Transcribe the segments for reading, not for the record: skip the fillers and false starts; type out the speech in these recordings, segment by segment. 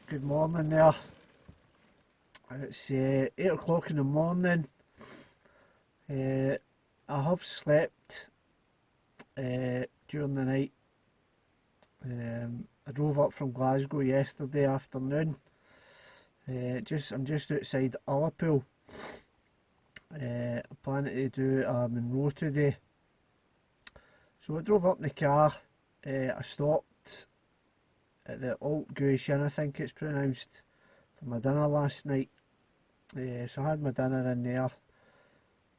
Good morning there. It's 8 o'clock in the morning. I have slept during the night. I drove up from Glasgow yesterday afternoon. I'm just outside Ullapool. I'm planning to do a munro today. So I drove up in the car. I stopped at the Ullapool, I think it's pronounced, for my dinner last night. So I had my dinner in there.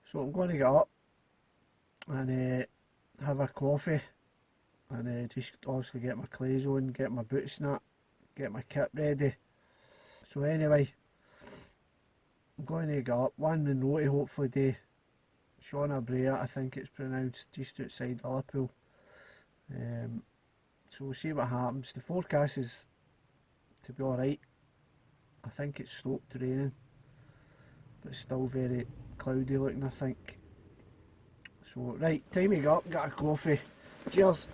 So I'm going to get up and have a coffee and just obviously get my clothes on, get my boots and that, get my kit ready. So anyway, I'm going to get up, one munro to hopefully do. Seana Bhraigh, I think it's pronounced, just outside Ullapool. So we'll see what happens. The forecast is to be alright. I think it's sloped to raining, but it's still very cloudy looking, I think. So right, time to get up, get a coffee. Cheers.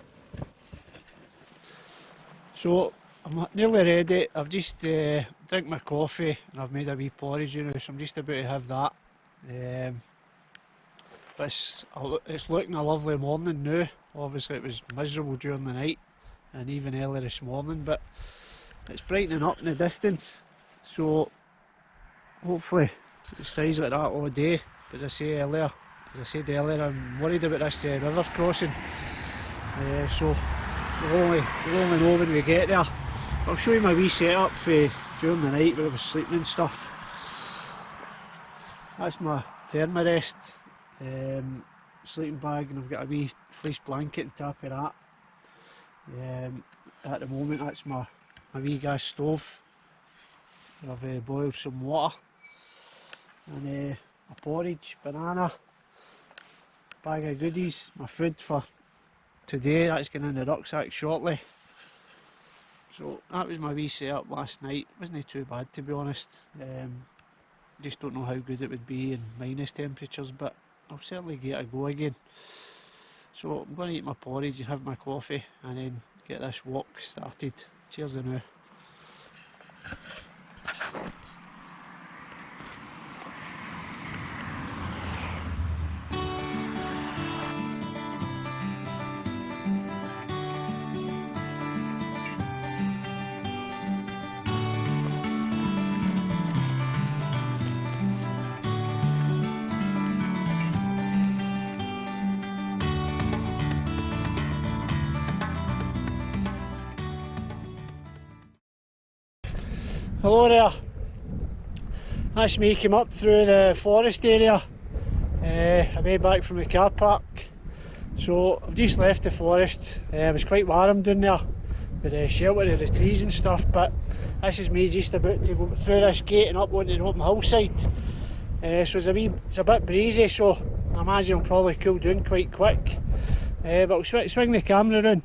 So I'm nearly ready. I've just drank my coffee and I've made a wee porridge, so I'm just about to have that. But it's looking a lovely morning now. Obviously it was miserable during the night and even earlier this morning, but it's brightening up in the distance, so hopefully it stays like that all day. As I said earlier, I'm worried about this river crossing, so we'll only know when we get there. I'll show you my wee setup for during the night where I was sleeping and stuff. That's my thermarest sleeping bag, and I've got a wee fleece blanket on top of that. At the moment that's my wee gas stove where I've boiled some water, and a porridge, banana, bag of goodies, my food for today, that's going in the rucksack shortly. So that was my wee setup last night. Wasn't too bad, to be honest. Just don't know how good it would be in minus temperatures, but I'll certainly give it a go again. So I'm going to eat my porridge and have my coffee and then get this walk started. Cheers now. Hello there, that's me came up through the forest area, away back from the car park. So I've just left the forest. It was quite warm down there with the shelter of the trees and stuff, but this is me just about to go through this gate and up onto the open hillside. So it's a bit breezy, so I imagine it'll probably cool down quite quick. But I'll swing the camera around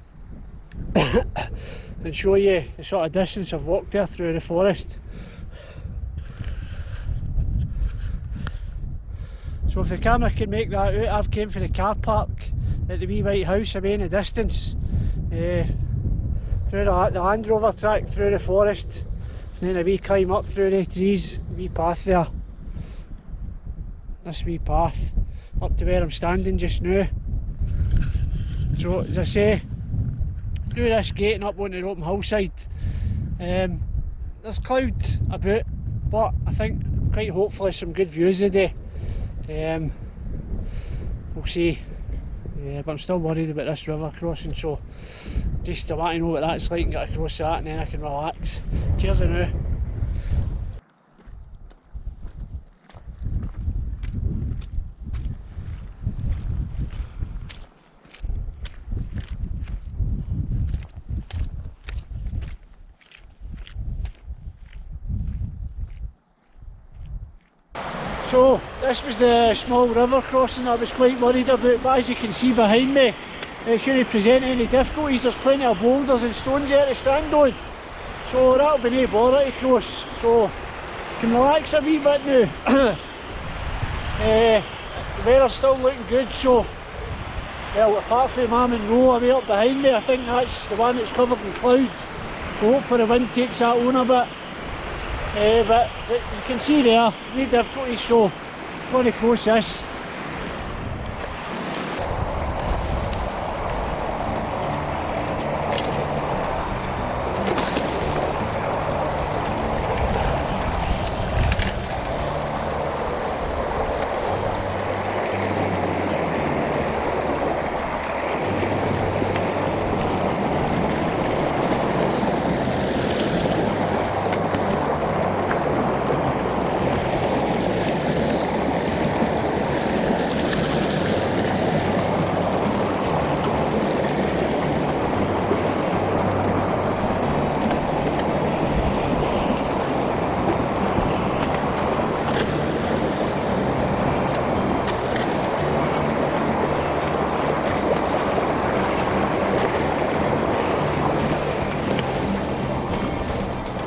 and show you the sort of distance I've walked there through the forest. So if the camera can make that out, I've came from the car park at the wee white house away in the distance, through the Land Rover track, through the forest, and then a wee climb up through the trees, a wee path there. This wee path up to where I'm standing just now. So as I say, through this gate and up onto the open hillside. There's clouds about, but I think quite hopefully some good views today. We'll see. But I'm still worried about this river crossing, so just I want to know what that's like and get across that, and then I can relax. Cheers now. So this was the small river crossing I was quite worried about, but as you can see behind me, it shouldn't present any difficulties. There's plenty of boulders and stones there to stand on, so that'll be no bother to cross, so I can relax a wee bit now. The weather's still looking good, so well, apart from my munro away up behind me, I think that's the one that's covered in clouds, so hopefully the wind takes that on a bit. But you can see there, really difficulty, so I'm going to close this.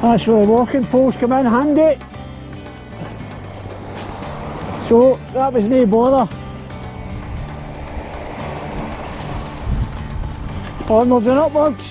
That's where the walking poles come in handy. So that was no bother. Onwards and upwards.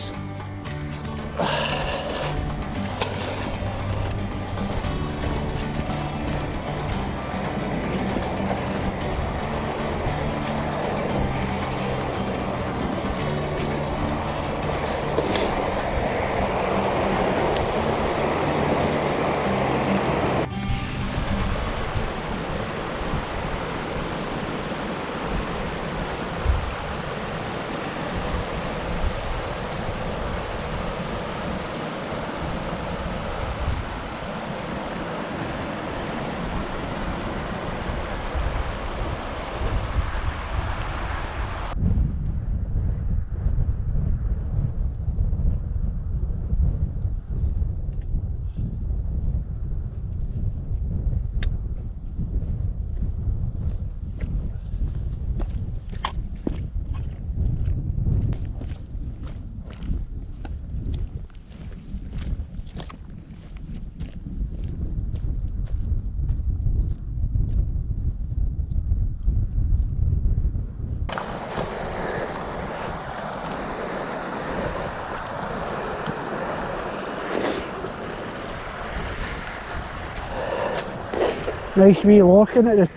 Nice wee locking at the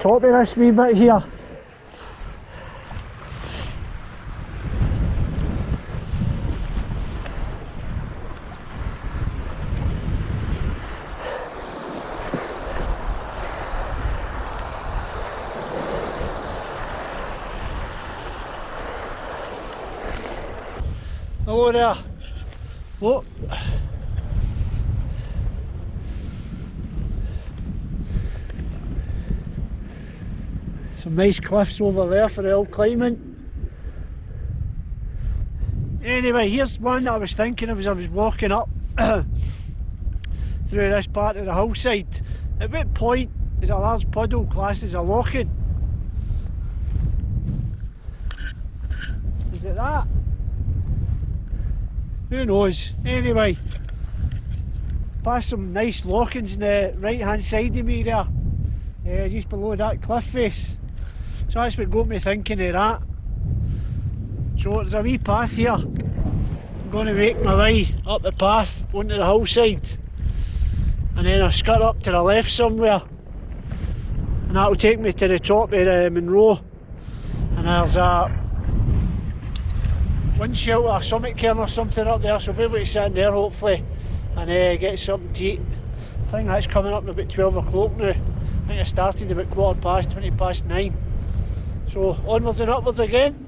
top of this wee bit here. Hello there. Look. Some nice cliffs over there for the hill climbing. Anyway, here's one that I was thinking of as I was walking up through this part of the hillside. At what point is a large puddle classed as a lock-in? Is it that? Who knows? Anyway, past some nice lock-ins on the right hand side of me there, just below that cliff face. So that's what got me thinking of that. So there's a wee path here. I'm going to make my way up the path onto the hillside, and then I'll skirt up to the left somewhere, and that will take me to the top of the Munro, and there's a wind shelter or summit cairn or something up there, so I'll be able to sit in there hopefully and get something to eat. I think that's coming up at about 12 o'clock now. I think I started about 9:15. So onwards and upwards again.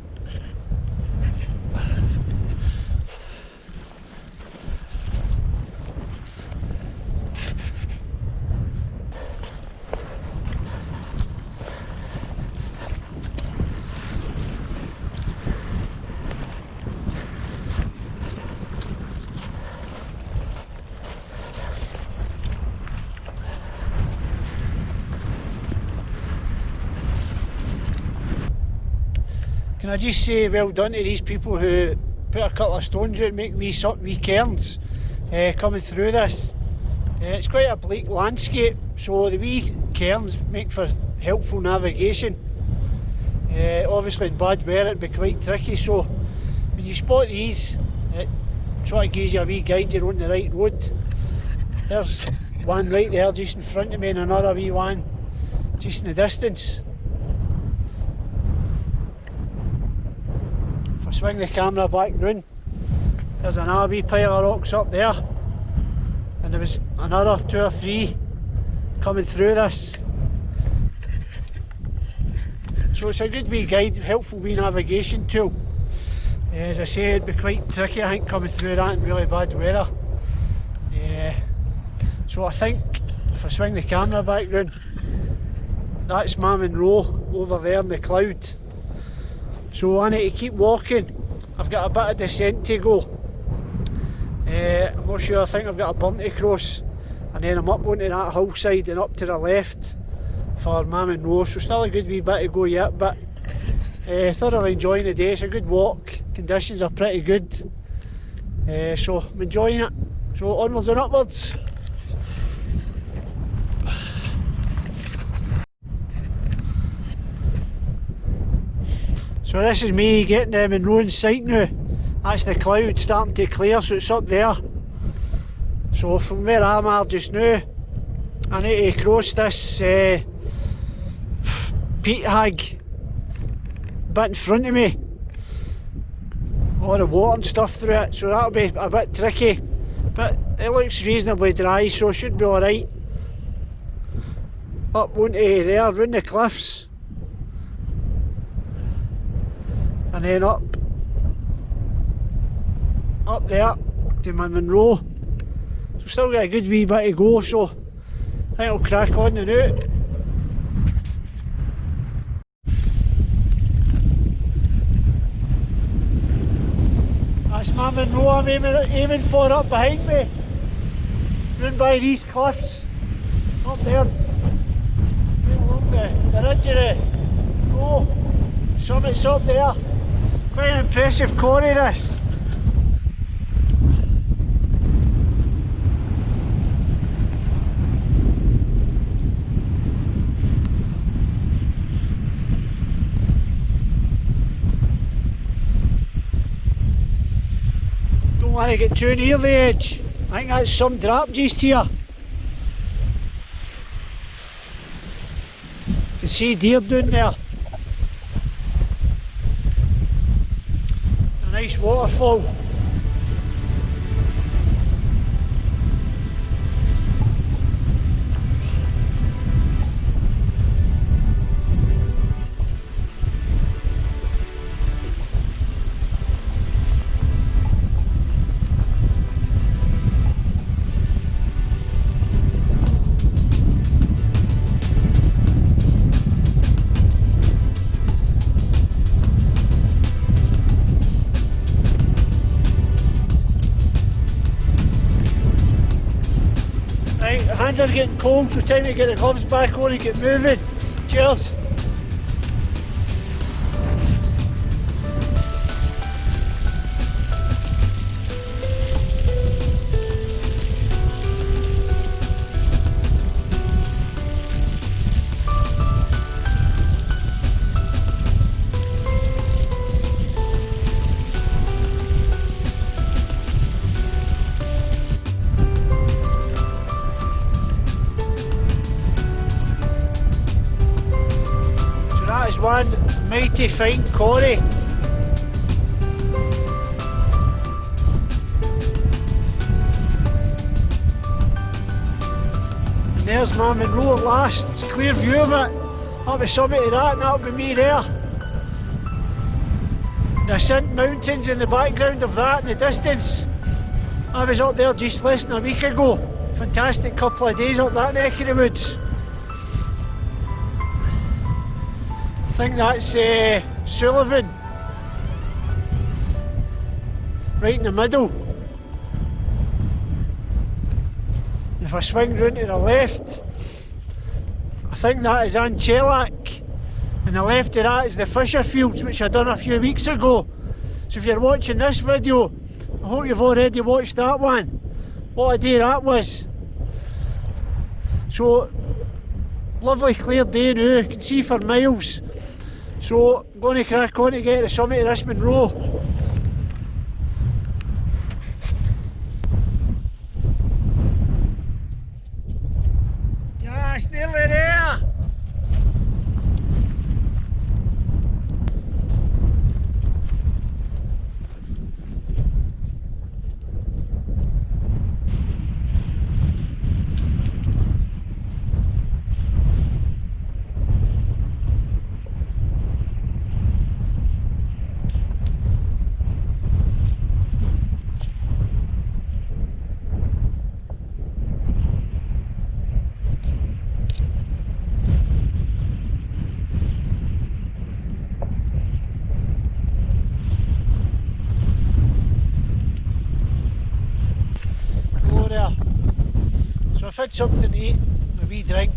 Can I just say well done to these people who put a couple of stones out and make wee cairns coming through this. It's quite a bleak landscape, so the wee cairns make for helpful navigation. Obviously in bad weather it'd be quite tricky, so when you spot these it sort of gives you a wee guide you're on the right road. There's one right there just in front of me, and another wee one just in the distance. If I swing the camera back round, there's another wee pile of rocks up there, and there was another 2 or 3 coming through this. So it's a good wee guide, helpful wee navigation tool. As I say, it'd be quite tricky, I think, coming through that in really bad weather. So I think if I swing the camera back round, that's my Munro over there in the cloud. So I need to keep walking. I've got a bit of descent to go. I'm not sure, I think I've got a burn to cross, and then I'm up onto that hillside and up to the left for my Munro. So still a good wee bit to go yet, but thoroughly enjoying the day. It's a good walk, conditions are pretty good, so I'm enjoying it. So onwards and upwards. So this is me getting the Munro in sight now. That's the cloud starting to clear, so it's up there. So from where I'm at just now, I need to cross this peat hag bit in front of me. All the water and stuff through it, so that'll be a bit tricky. But it looks reasonably dry, so it should be alright. Up onto there, round the cliffs. And then up there to my Munro. So still got a good wee bit to go, so I think I'll crack on and out. That's my Munro I'm aiming for up behind me. Round by these cliffs. Up there. Right along the ridge of the road. Summit's up there. Quite an impressive quarry this. Don't want to get too near the edge. I think that's some drop just here. You can see deer down there. A nice waterfall. Hands are getting cold, so time to get the gloves back on and get moving. Cheers. One mighty fine quarry. And there's my Munro at last. It's a clear view of it. Up the summit of that, and that'll be me there. The Ascent Mountains in the background of that in the distance. I was up there just less than a week ago. Fantastic couple of days up that neck of the woods. I think that's Sullivan, right in the middle. And if I swing round to the left, I think that is Anchelac, and the left of that is the Fisher Fields, which I done a few weeks ago. So if you're watching this video, I hope you've already watched that one. What a day that was. So, lovely clear day now, you can see for miles. So I'm going to crack on to get to the summit of this Munro. had something to eat, a wee drink,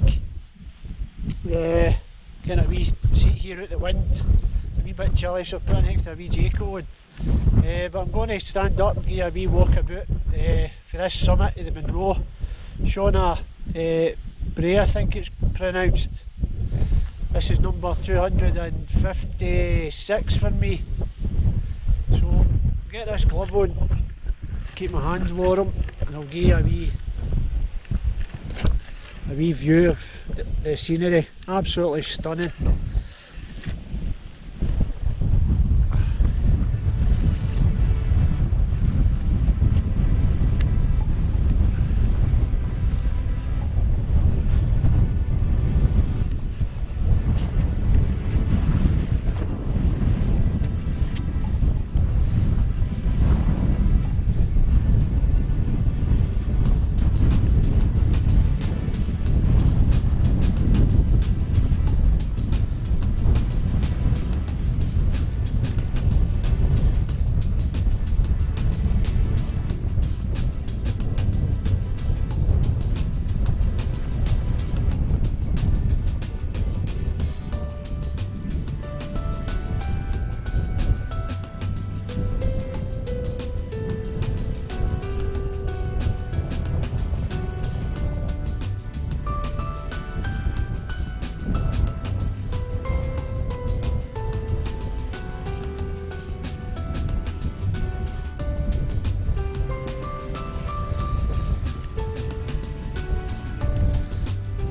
kind of wee seat here at the wind. It's a wee bit chilly, so I put an extra wee jacket on. But I'm going to stand up and give you a wee walk about for this summit of the Munro. Seana Bhraigh, I think it's pronounced. This is number 256 for me. So get this glove on, keep my hands warm, and I'll give you a wee view of the scenery. Absolutely stunning.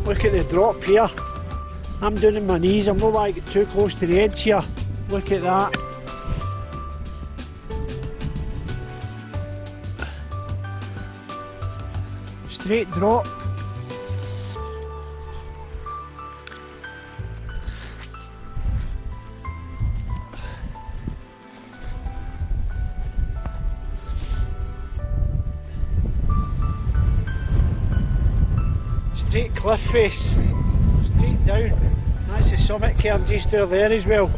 Look at the drop here. I'm down on my knees, I'm not going to get too close to the edge here. Look at that. Straight drop. Straight cliff face, straight down. That's the summit cairn just down there as well.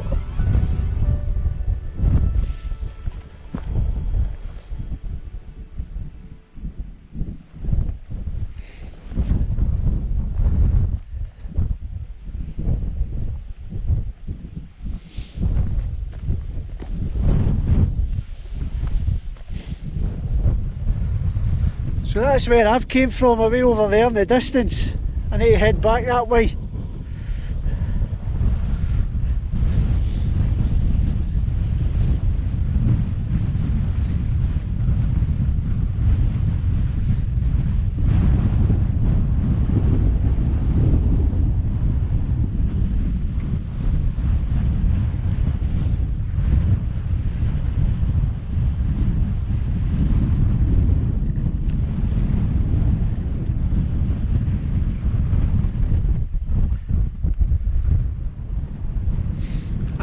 So that's where I've came from, away over there in the distance. I need to head back that way.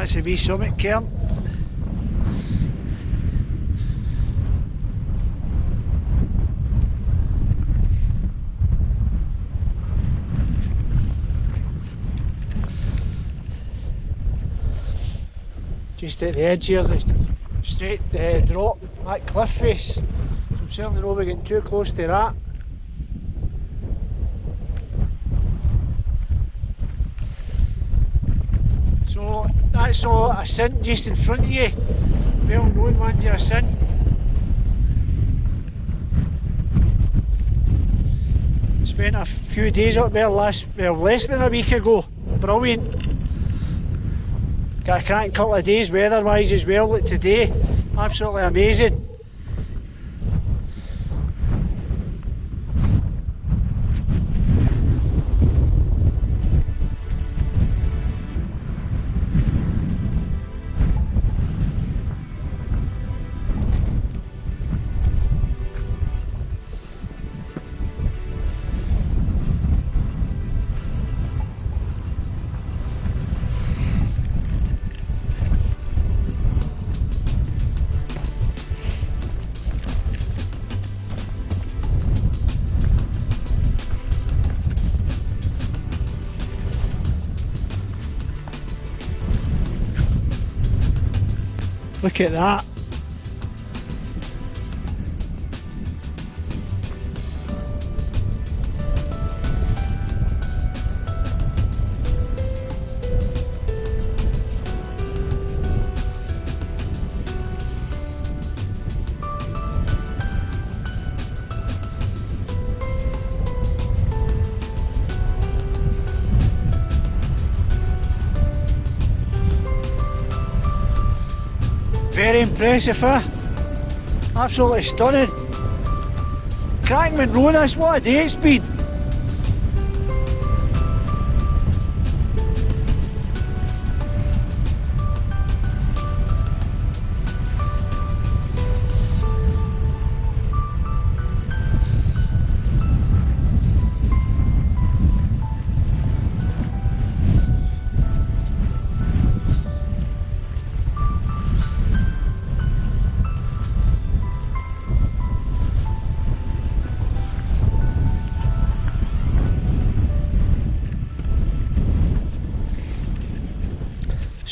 That's a wee summit cairn. Just at the edge here, the straight drop, that cliff face. I'm certainly not getting too close to that. So that's all ascent just in front of you, well known ones of ascent. Spent a few days up there less than a week ago, brilliant. Got a cracking couple of days weather wise as well, like today, absolutely amazing. Look at that. Very impressive, huh? Absolutely stunning. Crack Munro, that's what a day it's been.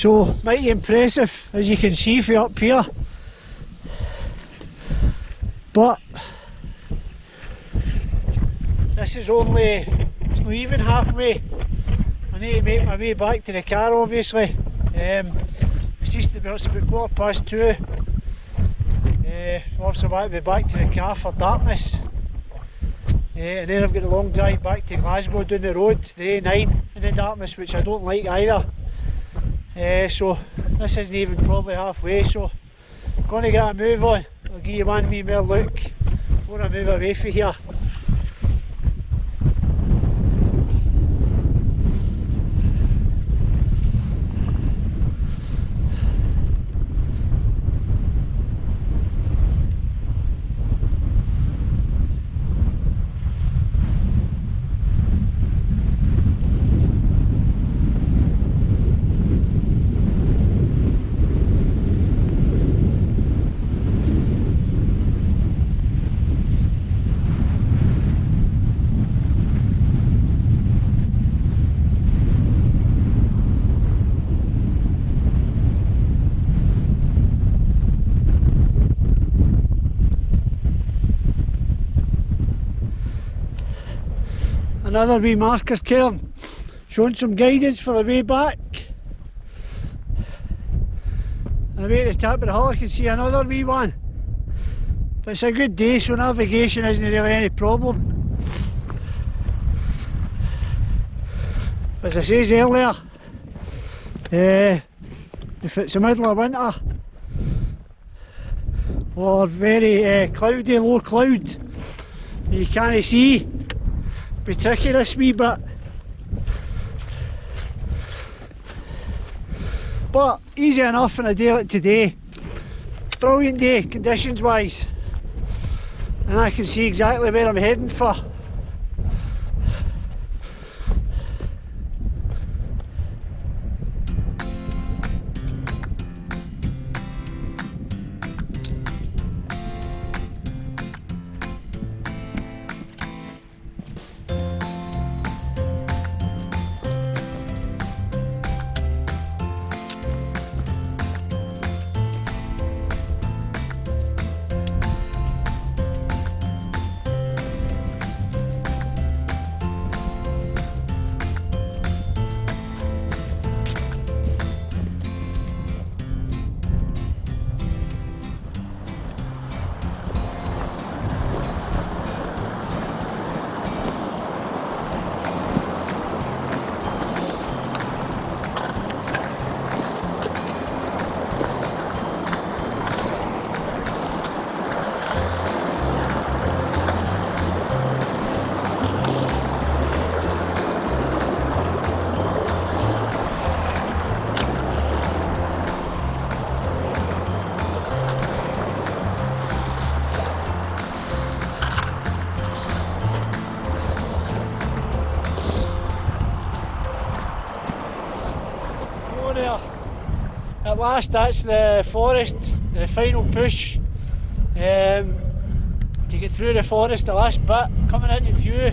So, mighty impressive, as you can see from up here. But this is only, it's not even halfway. I need to make my way back to the car, obviously. It's just about 2:15. Obviously I want to be back to the car for darkness. And then I've got a long drive back to Glasgow down the road, the A9 in the darkness, which I don't like either. So this isn't even probably halfway, so I'm going to get a move on. I'll give you one wee more look before I move away from here. Another wee marker cairn, showing some guidance for the way back. And away at the top of the hill I can see another wee one. But it's a good day, so navigation isn't really any problem. As I said earlier, if it's the middle of winter or very cloudy, low cloud, you can't see, be tricky this wee bit. But easy enough on a day like today. Brilliant day conditions wise, and I can see exactly where I'm heading for. At last, that's the forest, the final push to get through the forest, the last bit, coming into view.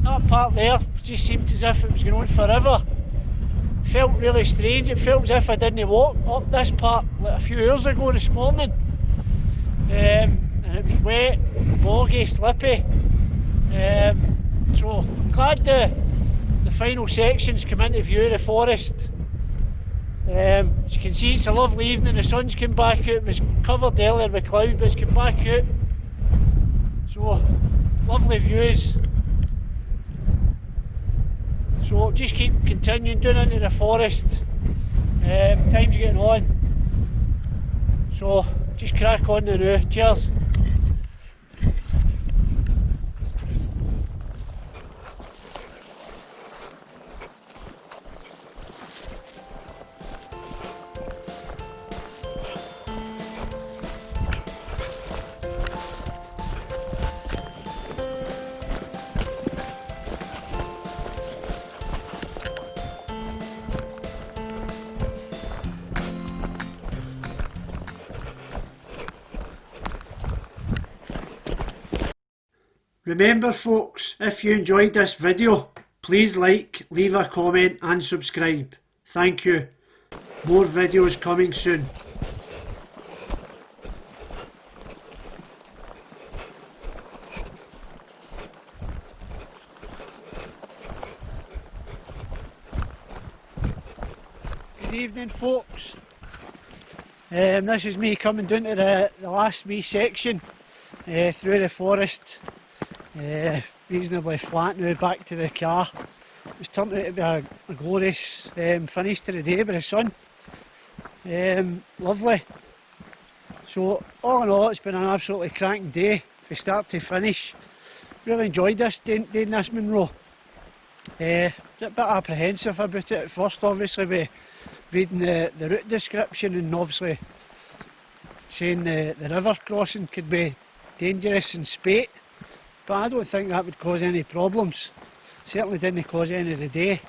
That part there just seemed as if it was going on forever. Felt really strange, it felt as if I didn't walk up this part like a few hours ago this morning. And it was wet, boggy, slippy. So I'm glad the final sections come into view of the forest. As you can see, it's a lovely evening, the sun's come back out. It was covered earlier with cloud, but it's come back out. So, lovely views. So, just keep continuing down into the forest. Time's getting on. So just crack on now. Cheers. Remember folks, if you enjoyed this video, please like, leave a comment and subscribe. Thank you. More videos coming soon. Good evening folks. This is me coming down to the last wee section through the forest. Reasonably flat now, back to the car. It's turned out to be a glorious finish to the day by the sun. Lovely. So all in all, it's been an absolutely cracking day from start to finish. Really enjoyed this, doing this munro. A bit apprehensive about it at first, obviously, with reading the route description and obviously saying the river crossing could be dangerous and spate. But I don't think that would cause any problems. Certainly didn't cause any of the day.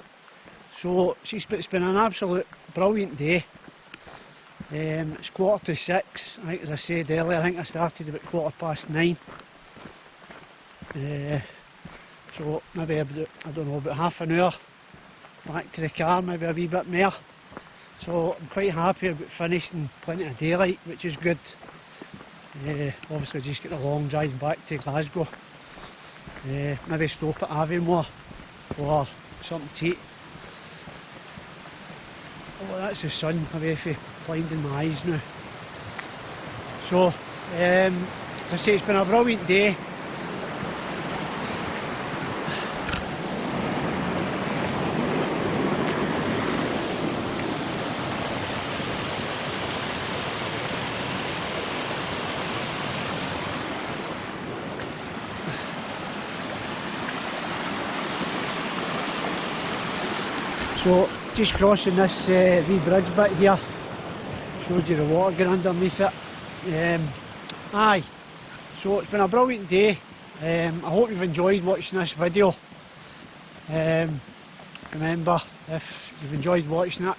So it's been an absolute brilliant day. It's 6:45. I think, as I said earlier, I think I started about 9:15. So maybe about, I don't know, about half an hour back to the car, maybe a wee bit more. So I'm quite happy about finishing plenty of daylight, which is good. Obviously just got a long drive back to Glasgow. Maybe stop at Aviemore or something to eat. Oh, that's the sun away from blinding my eyes now. So, as I say, it's been a brilliant day. So just crossing this wee bridge bit here, showed you the water going underneath it. Aye, so it's been a brilliant day. I hope you've enjoyed watching this video. Remember, if you've enjoyed watching it,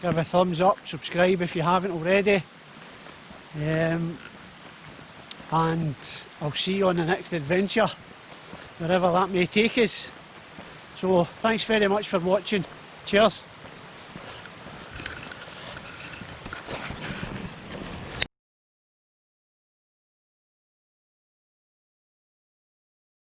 give a thumbs up, subscribe if you haven't already. And I'll see you on the next adventure, wherever that may take us. So thanks very much for watching. Cheers.